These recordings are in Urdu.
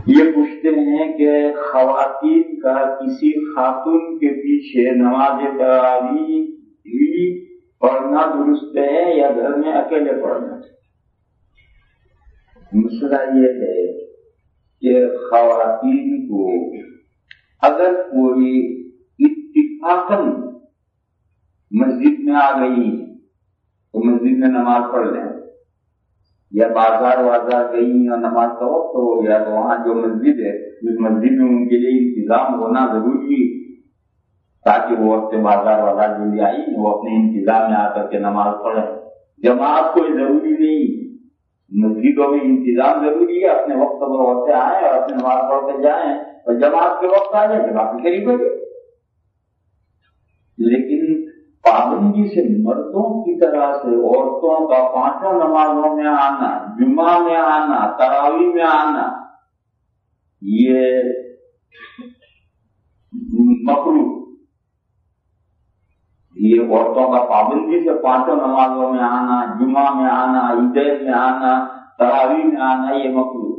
یہ پوچھتے ہیں کہ خواتین کا کسی خاتون کے پیچھے نماز تراویح پڑھنا درست ہے یا گھر میں اکیلے پڑھنا چاہیے؟ مسئلہ یہ ہے کہ خواتین کو اگر کوئی اتفاقاً مسجد میں آ گئی تو مسجد میں نماز پڑھ لیں، یا بازار گئی اور نماز کا وقت ہو گیا تو وہاں جو مسجد ہے اس مسجد میں ان کے لیے انتظام ہونا ضروری ہے تاکہ وہ اپنے بازار جو لے آئی وہ اپنے انتظام میں آ کر کے نماز پڑھے۔ جماعت کوئی ضروری نہیں، مسجدوں میں انتظام ضروری ہے، اپنے وقت پر عورتیں آئیں اور اپنے نماز پڑھ کے جائیں اور جماعت کے وقت آ جائیں جماعت کے قریب ہو جائے۔ لیکن پابندی سے مردوں کی طرح سے عورتوں کا پانچوں نمازوں میں آنا، جمعہ میں آنا، تراویح میں آنا، یہ مکروہ، یہ عورتوں کا پابندی سے پانچوں نمازوں میں آنا، جمعہ میں آنا، عیدین میں آنا، تراویح میں آنا، یہ مکروہ۔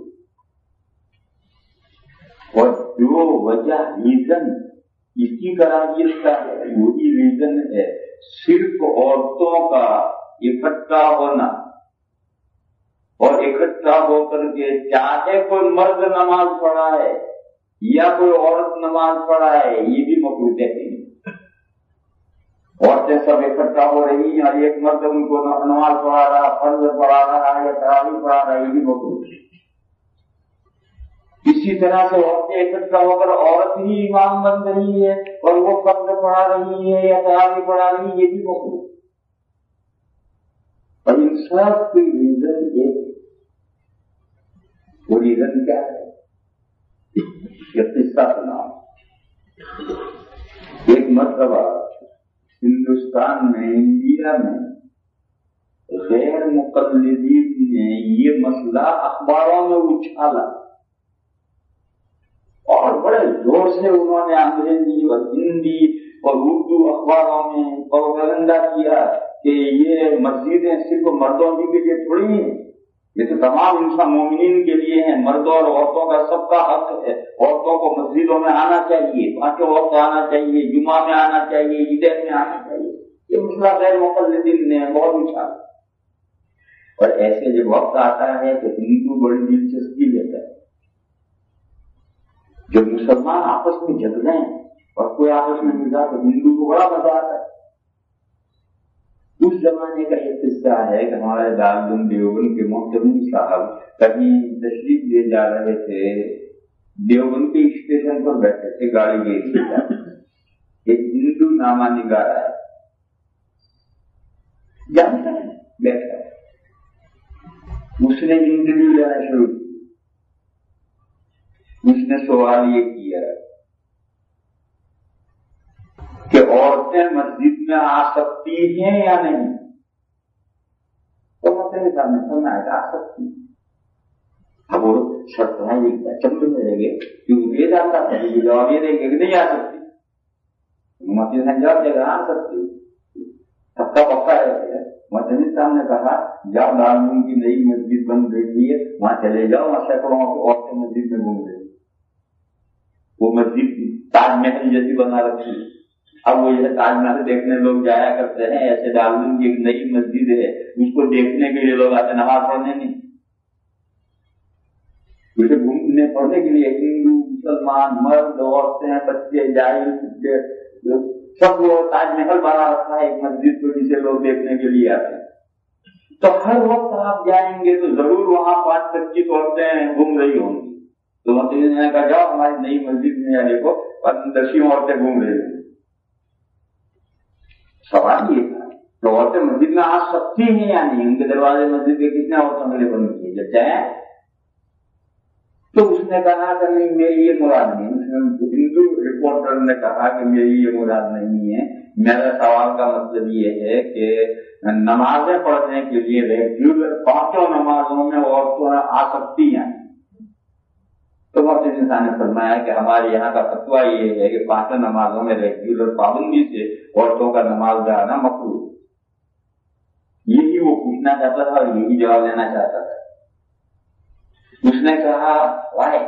اور جو وجہ ریزن اس کی کراہیت کا ہے وہی ریزن ہے صرف عورتوں کا اکٹھا ہونا، اور اکٹھا ہو کر کے چاہے کوئی مرد نماز پڑھا ہے یا کوئی عورت نماز پڑھا ہے یہ بھی مکروہ کہتے ہیں۔ عورتیں سب اکٹھا ہو رہی ہیں اور ایک مرد ان کو نماز پڑھا رہا، فرض پڑھا رہا ہے یا تراویح پڑھا رہا ہے یہ بھی مکروہ ہے۔ اسی طرح سے عورتیں اکٹھا ہو کر عورت ہی امام بن رہی ہے اور وہ فرض پڑھا رہی ہے یا تراویح پڑھا رہی ہے یہ بھی مکروہ ہے۔ اور ان سب کی ریزن ایک، وہ ریزن کیا ہے؟ یہ قصہ سنا۔ ایک مرتبہ ہندوستان میں، انڈیا میں غیر مقلدین نے یہ مسئلہ اخباروں میں اچھالا اور بڑے زور سے انہوں نے انگریزی اور ہندی اور اردو اخباروں میں پروپیگنڈا کیا کہ یہ مسجدیں صرف مردوں کے لیے تھوڑی ہیں، یہ تو تمام انسان مومنین کے لیے ہیں، مردوں اور عورتوں کا سب کا حق ہے، عورتوں کو مسجدوں میں آنا چاہیے، پانچوں وقت آنا چاہیے، جمعہ میں آنا چاہیے، عیدین میں آنا چاہیے۔ یہ مسئلہ غیر مقلدین نے بہت اچھالا۔ اور ایسے جب وقت آتا ہے تو ہندو بڑی دلچسپی لیتا ہے، جب مسلمان آپس میں جھگڑ رہے ہیں اور کوئی آپس میں ملا تو ہندو کو بڑا مزہ آتا ہے۔ اس زمانے کا ایک قصہ ہے کہ ہمارے دارالعلوم دیوبند کے محتمم صاحب کہیں تشریف لے جا رہے تھے، دیوبند کے اسٹیشن پر بیٹھے تھے، گاڑی گئی تھی، ایک ہندو نامہ نگار آیا، جانتا ہے بیٹھا، اس نے انٹرویو لینا شروع کیا۔ اس نے سوال یہ کیا کہ عورتیں مسجد میں آ سکتی ہیں یا نہیں؟ تو مسئلے سامنے سمجھا آ سکتی ہیں۔ اب وہ سرپرائز چمڑ میں رہ گئے کیونکہ یہ جانتا تھا کہ جواب یہ دے گا کہ نہیں آ سکتی، مسجد میں جواب دے گا آ سکتی، سب کا پکا ہے۔ مسجد صاحب نے کہا جب دارالعلوم کی نئی مسجد بن رہی ہے وہاں چلے جاؤ، وہاں سینکڑوں عورتیں مسجد میں گھوم رہی، وہ مسجد تاج محل جیسی بنا رکھی ہے۔ اب وہ یہ تاج محل دیکھنے لوگ جایا کرتے ہیں، ایسے دارالعلوم کی ایک نئی مسجد ہے اس کو دیکھنے کے لیے لوگ آتے، نماز پڑھنے نہیں، اسے گھومنے پڑھنے کے لیے ہندو مسلمان مرد عورتیں بچے جاہل سب وہ تاج محل بنا رکھا ہے ایک مسجد کو جسے لوگ دیکھنے کے لیے آتے ہیں۔ تو ہر وقت آپ جائیں گے تو ضرور وہاں 5-25 عورتیں گھوم رہی ہوں گی، تو مسجد نے کہا جاؤ ہماری نئی مسجد میں دیکھو 10 عورتیں گھوم رہی ہیں۔ سوال یہ تھا تو عورتیں مسجد میں آ سکتی ہیں یا نہیں؟ ان کے دروازے مسجد کے کتنے عورتوں کے لیے بند کیے جب چاہیں؟ تو اس نے کہا کہ نہیں میری یہ مراد نہیں، ہندو رپورٹر نے کہا کہ میری یہ مراد نہیں ہے، میرا سوال کا مطلب یہ ہے کہ نمازیں پڑھنے کے لیے ریگولر 5 نمازوں میں عورتوں آ سکتی ہیں؟ تو محترم انسان نے فرمایا کہ ہمارے یہاں کا فتویٰ یہ ہے کہ 5 نمازوں میں ریگولر پابندی سے عورتوں کا نماز جانا مکروہ۔ یہی وہ پوچھنا چاہتا تھا اور یہی جواب دینا چاہتا تھا۔ اس نے کہا وائے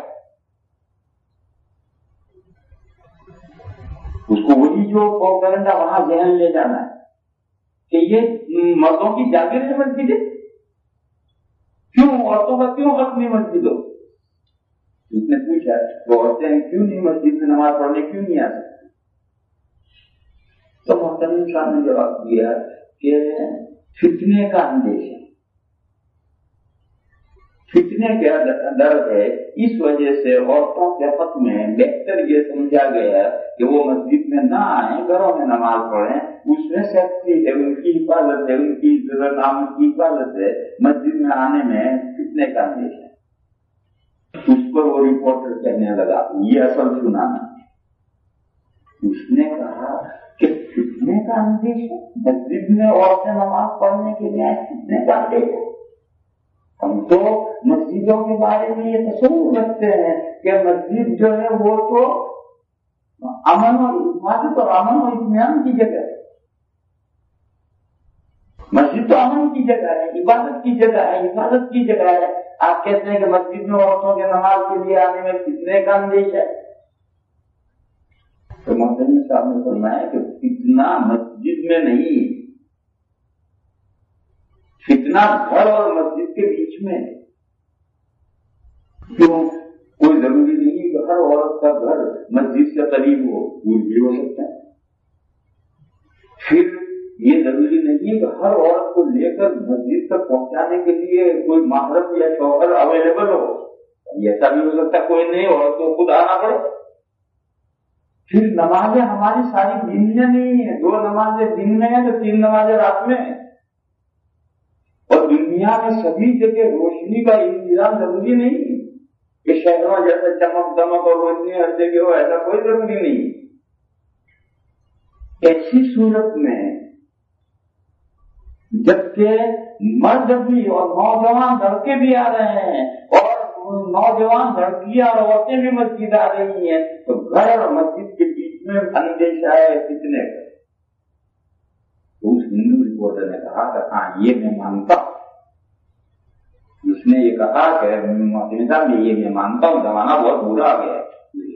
اس کو وہی جو پروپیگنڈا وہاں ذہن لے جانا ہے کہ یہ مردوں کی جاگیر ہے مسجد ہے، کیوں عورتوں کا کیوں حق نہیں مسجد ہو؟ اس نے پوچھا تو عورتیں کیوں نہیں مسجد میں نماز پڑھنے کیوں نہیں آ سکتی؟ تو محترم صاحب نے جواب دیا کہ فتنے کا اندیشہ، فتنے کا ڈر ہے، اس وجہ سے عورتوں کے حق میں بہتر یہ سمجھا گیا کہ وہ مسجد میں نہ آئیں، گھروں میں نماز پڑھیں، اس میں سیفٹی ہے، ان کی حفاظت ہے، ان کی عزت نام کی حفاظت ہے، مسجد میں آنے میں فتنے کا اندیشہ ہے۔ اس پر وہ رپورٹر کہنے لگا یہ اصل سنانا، اس نے کہا کہ فتنے کا اندیشہ، مسجد میں عورتیں نماز پڑھنے کے لیے فتنے کا اندیشہ؟ ہم تو مسجدوں کے بارے میں یہ تصور رکھتے ہیں کہ مسجد جو ہے وہ تو امن و حفاظت اور امن و اطمینان کی جگہ ہے، مسجد تو امن کی جگہ ہے، عبادت کی جگہ ہے، حفاظت کی جگہ ہے۔ آپ کہتے ہیں کہ مسجد میں عورتوں کے نماز کے لیے آنے میں فتنے کا اندیشہ ہے۔ تو محترم صاحب نے فرمایا کہ فتنہ مسجد میں نہیں، فتنہ گھر اور مسجد کے بیچ میں۔ کیوں؟ کوئی ضروری نہیں کہ ہر عورت کا گھر مسجد سے قریب ہو، دور بھی ہو سکتا ہے۔ پھر یہ ضروری نہیں کہ ہر عورت کو لے کر مسجد تک پہنچانے کے لیے کوئی محرم یا شوہر اویلیبل ہو، ایسا بھی ہو سکتا ہے کوئی نہیں، عورت کو خود آنا پڑے۔ پھر نمازیں ہماری ساری دن میں نہیں ہیں، 2 نمازیں دن میں ہیں تو 3 نمازیں رات میں ہیں، اور دنیا میں سبھی جگہ روشنی کا انتظام ضروری نہیں کہ شہروں جیسے چمک دمک اور روشنی ہر جگہ ہو، ایسا کوئی ضروری نہیں۔ ایسی صورت میں جبکہ مرد بھی اور نوجوان لڑکے بھی آ رہے ہیں اور نوجوان لڑکیاں اور عورتیں بھی مسجد آ رہی ہیں، تو گھر اور مسجد کے بیچ میں اندیشہ ہے فتنے کا۔ اس ہندو رپورٹر نے کہا کہ ہاں یہ میں مانتا ہوں، اس نے یہ کہا کہ صاحب یہ میں مانتا ہوں، زمانہ بہت برا آ گیا ہے۔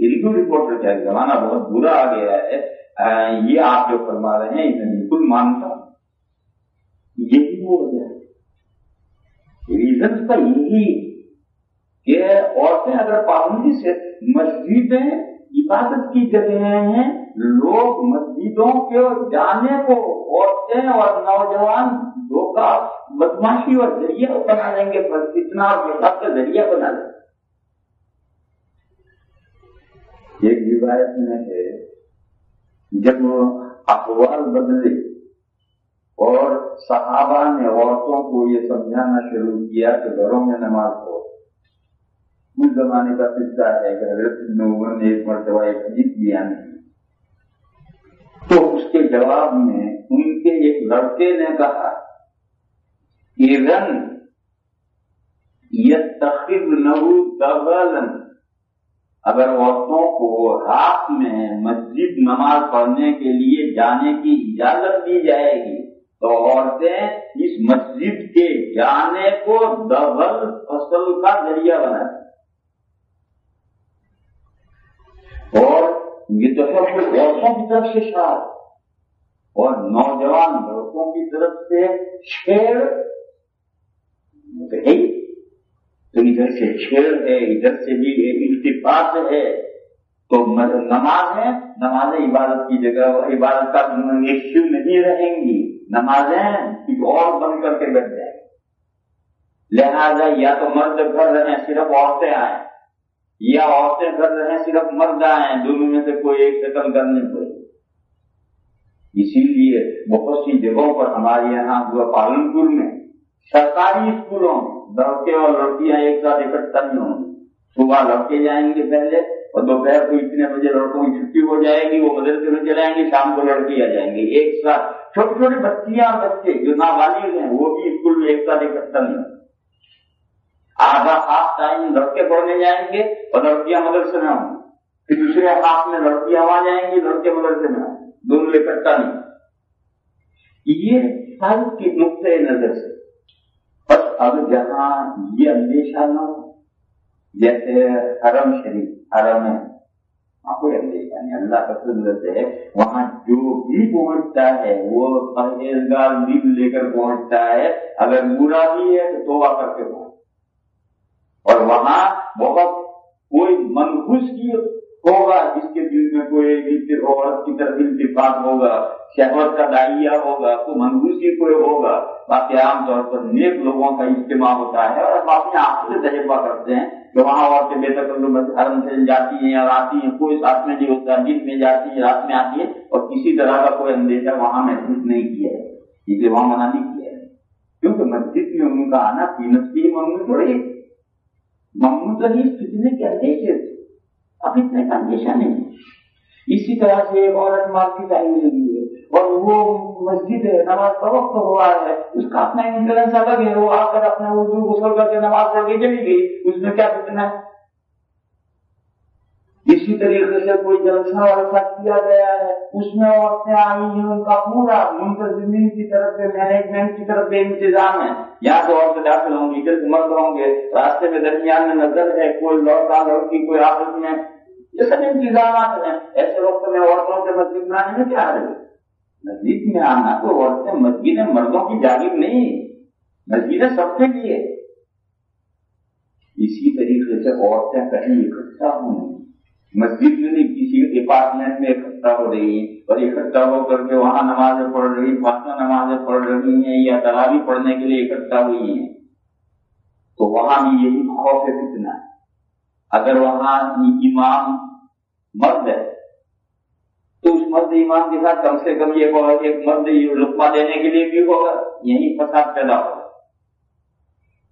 ہندو رپورٹر کیا زمانہ بہت برا آ گیا ہے، یہ آپ جو فرما رہے ہیں اسے بالکل مانتا ہوں۔ یہی وہ وجہ ہے، ریزن کا یہی کہ عورتیں اگر پابندی سے، مسجدیں عبادت کی جگہیں ہیں، لوگ مسجدوں کے جانے کو عورتیں اور نوجوان دھوکہ بدماشی اور ذریعہ بنا لیں گے، فتنہ اور فساد کا ذریعہ بنا لیں گے۔ ایک روایت میں ہے جب احوال بدلے اور صحابہ نے عورتوں کو یہ سمجھانا شروع کیا کہ گھروں میں نماز پڑھو، اس زمانے کا قصہ ہے کہ حضرت ابن عمر نے ایک مرتبہ ایک حدیث بیان کی، تو اس کے جواب میں ان کے ایک لڑکے نے کہا اذن یتخذنہ دغلا، اگر عورتوں کو رات میں مسجد نماز پڑھنے کے لیے جانے کی اجازت دی جائے گی تو عورتیں اس مسجد کے جانے کو دغل فصل کا ذریعہ بنائیں، اور یہ تو ہے عورتوں کی طرف سے شاد اور نوجوان لڑکوں کی طرف سے چھیڑ، تو ادھر سے چھیڑ ہے، ادھر سے بھی التفات ہے، تو نماز ہے، نمازیں عبادت کی جگہ عبادت کا ایشو نہیں رہیں گی، نمازیں کچھ اور بن کر کے بیٹھ جائیں، لہذا یا تو مرد گھر رہیں صرف عورتیں آئیں، یا عورتیں گھر رہیں صرف مرد آئیں، دونوں میں سے کوئی ایک سے کم کرنے پڑے۔ اسی لیے بہت سی جگہوں پر ہمارے یہاں ہوا پالنپور میں سرکاری اسکولوں میں لڑکے اور لڑکیاں ایک ساتھ اکٹھا نہیں ہوں گے، صبح لڑکے جائیں گے پہلے اور دوپہر کو اتنے بجے لڑکوں کی چھٹی ہو جائے گی، وہ مدرسے میں چلائیں گے، شام کو لڑکی آ جائیں گے ایک ساتھ، چھوٹے چھوٹے بچیاں بچے جو نابالغ ہیں وہ بھی اسکول میں ایک ساتھ اکٹھا نہیں ہوں گے۔ آدھا ہاف ٹائم لڑکے پڑھنے جائیں گے اور لڑکیاں مدرسے میں ہوں گی، پھر دوسرے ہاف میں لڑکیاں وہاں جائیں گی، لڑکے مدرسے میں ہوں گے، دونوں اکٹھا نہیں۔ یہ فرق کے نقطۂ نظر سے بس اب جہاں یہ اندیشہ نہ ہو، جیسے حرم شریف، حرم ہے وہاں کوئی اندیشہ نہیں، اللہ کا قدرت ہے، وہاں جو بھی پہنچتا ہے وہ پرہیزگار دل لے کر پہنچتا ہے، اگر برا بھی ہے تو توبہ کر کے پہنچتا، اور وہاں بہت کوئی منحوس کی ہوگا جس کے دل میں کوئی عورت کی طرف التفات ہوگا، شہوت کا دائیا ہوگا، تو منحوسی کوئی ہوگا، باقی عام طور پر نیک لوگوں کا اجتماع ہوتا ہے، اور ہم اپنے آنکھوں سے تجربہ کرتے ہیں کہ وہاں عورتیں بے تکلف حرم سے جاتی ہیں اور آتی ہیں، کوئی ساتھ میں نہیں ہوتا، دن میں جاتی ہے رات میں آتی ہے، اور کسی طرح کا کوئی اندیشہ وہاں محسوس نہیں کیا ہے، اس لیے وہاں منع نہیں کیا ہے، کیونکہ مسجد میں ان کا آنا قیمت کی ممنوع تھوڑی، ممنوع تو نہیں، کتنے کے اندیشے، اب اتنے کا اندیشہ نہیں۔ اسی طرح سے ایک عورت مارکیٹ آئی ہوئی ہے اور وہ مسجد ہے، نماز کا وقت ہوا ہے، اس کا اپنا انفلوئنس الگ ہے، وہ آ کر اپنا اردو غسل کر کے نماز پڑھ کے چلی گئی، اس میں کیا فتنہ ہے؟ اسی طریقے سے کوئی جلسہ وغیرہ کیا گیا ہے، اس میں عورتیں آئی ہیں، ان کا پورا منتظمین کی طرف سے، مینجمنٹ کی طرف سے انتظام ہے، یہاں تو عورتیں داخل ہوں گی، ادھر مرد ہوں گے، راستے میں درمیان میں نظر ہے، کوئی لڑکا لڑکی کوئی آپس میں، یہ سب انتظامات ہیں۔ ایسے وقت میں عورتوں سے مسجد میں آنے میں کیا حرج ہے؟ مسجد میں آنا تو عورتیں، مسجدیں مردوں کی جانب نہیں، مسجدیں سب کے لیے۔ اسی طریقے سے عورتیں کہیں اکٹھا ہوں، مسجد میں نہیں، کسی ڈپارٹمنٹ میں اکٹھا ہو رہی ہیں اور اکٹھا ہو کر کے وہاں نمازیں پڑھ رہی، فاطمہ نمازیں پڑھ رہی ہیں یا تراویح پڑھنے کے لیے اکٹھا ہوئی ہیں، تو وہاں بھی یہی خوف فتنہ ہے۔ اگر وہاں امام مرد ہے تو اس مرد امام کے ساتھ کم سے کم ایک مرد لقمہ دینے کے لیے بھی ہوگا، یہی فساد پیدا ہوگا۔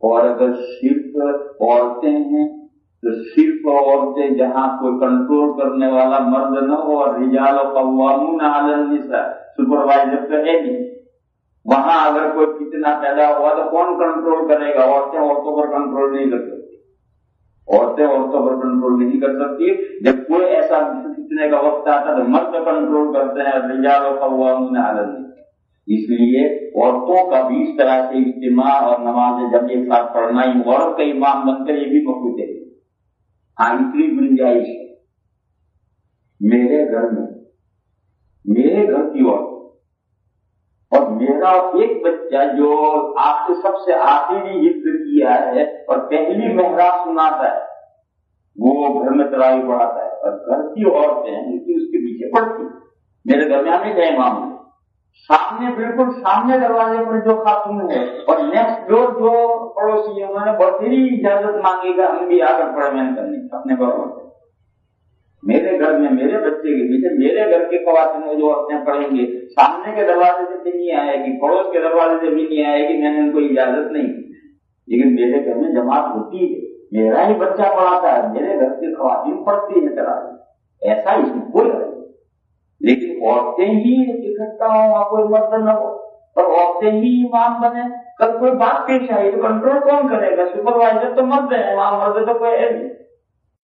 اور اگر صرف عورتیں ہیں تو صرف عورتیں جہاں کوئی کنٹرول کرنے والا مرد نہ ہو، اور رجال قوامون علی النساء، سپروائزر تو ہے نہیں، وہاں اگر کوئی فتنہ پیدا ہوا تو کون کنٹرول کرے گا؟ عورتیں عورتوں پر کنٹرول نہیں کر سکتی، عورتیں عورتوں پر کنٹرول نہیں کر سکتی۔ جب کوئی ایسا فتنے کا وقت آتا تو مرد کنٹرول کرتے ہیں، رجال قوامون علی النساء۔ اس لیے عورتوں کا بھی اس طرح سے اجتماع اور نماز جب ایک ساتھ پڑھنا، عورت کا امام بن کر یہ بھی مفروض ہے۔ ہاں، اتنی گنجائش ہے میرے گھر میں، میرے گھر کی عورت اور میرا ایک بچہ جو آپ سے سب سے آخری حفظ کیا ہے اور پہلی محراب سناتا ہے، وہ گھر میں تراویح پڑھاتا ہے، اور گھر کی عورتیں ہیں کہ اس کے پیچھے پڑھتی۔ میرے گھر میں ہمیں گئے امام ہے، سامنے بالکل سامنے دروازے پر جو خاتون ہے اور نیکسٹ ڈور جو پڑوسی ہے، انہوں نے بڑی اجازت مانگی کہ ہم بھی آ کر پڑھنے کرنے اپنے گھروں سے۔ میرے گھر میں میرے بچے کے پیچھے میرے گھر کے خواتین جو عورتیں پڑھیں گے، سامنے کے دروازے سے بھی نہیں آئے گی، پڑوس کے دروازے سے بھی نہیں آئے گی، میں نے ان کو اجازت نہیں دی، لیکن میرے گھر میں جماعت ہوتی ہے، میرا ہی بچہ پڑھاتا ہے، میرے گھر کی خواتین پڑھتی ہیں تراویح، ایسا اس میں کوئی ہے۔ لیکن عورتیں ہی اکٹھا ہوں، کوئی مرد نہ ہو، اور عورتیں ہی امام بنے، کل کوئی بات پیش آئی تو کنٹرول کون کرے گا؟ سپروائزر تو مرد ہے، امام مرد تو کوئی ہے نہیں۔